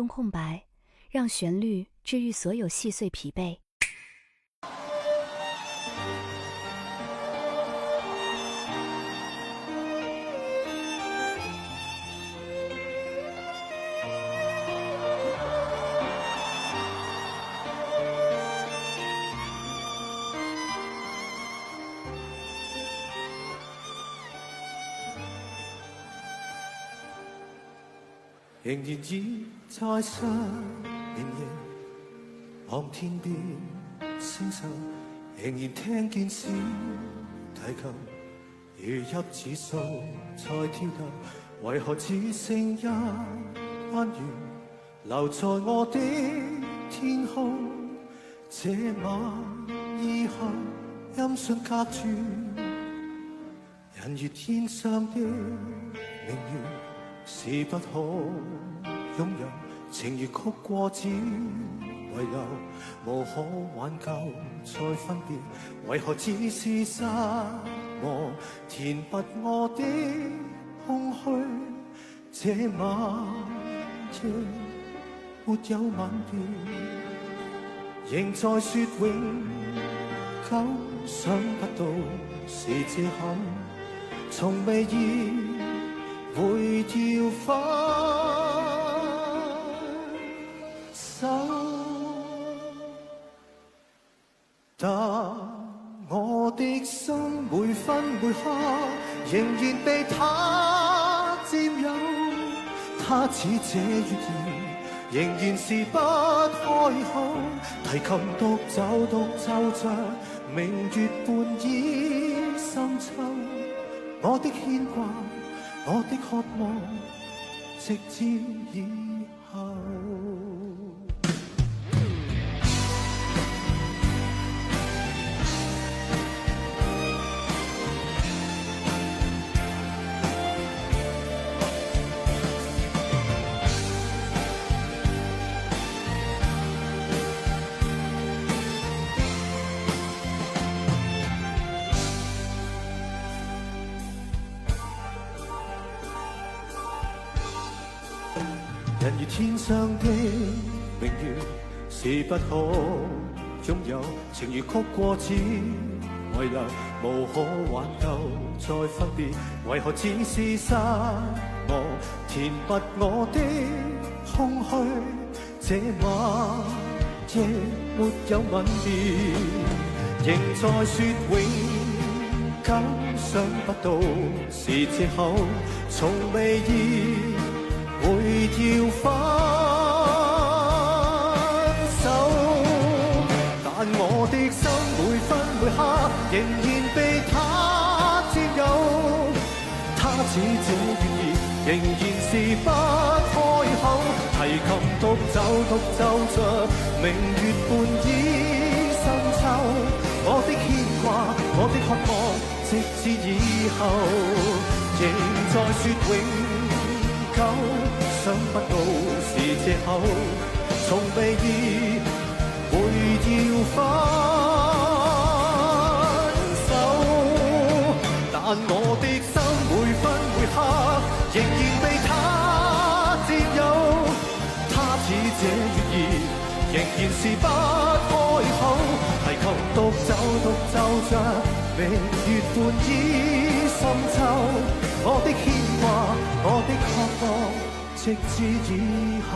中空白，让旋律治愈所有细碎疲惫。仍然倚在失眠夜，望天邊星宿，仍然聽見小提琴如泣似訴在跳動，為何只剩一彎月留在我的天空？這晚以後音訊隔絕，人如天上的明月，是不可擁有，情如曲過只遺留，無可挽救再分別，為何只是沙漠填密我的空虛？這晚夜沒有吻別，仍在說永久，想不到是借口，從未意會要分手，但我的心每分每刻仍然被他佔有，他似這月兒仍然是不開口，提琴獨奏着明月半倚深秋，我的牽掛，我的渴望，直至以後。人如天上的明月，是不可擁有，情如曲過只遺留，無可挽救再分別，為何只是沙漠填密我的空虛？這晚夜沒有吻別，仍在說永久，想不到是借口，從未意會要分手，但我的心每分每刻仍然被他佔有，他似這月兒仍然是不開口，提琴獨奏着明月半倚深秋，我的牽掛，我的渴望，直至以後仍在說永久，想不到是借口，從未意會要分手，但我的心每分每刻仍然被他佔有，他似這月兒仍然是不開口，提琴獨奏着明月半倚深秋，我的牽掛，我的渴望，直至以後。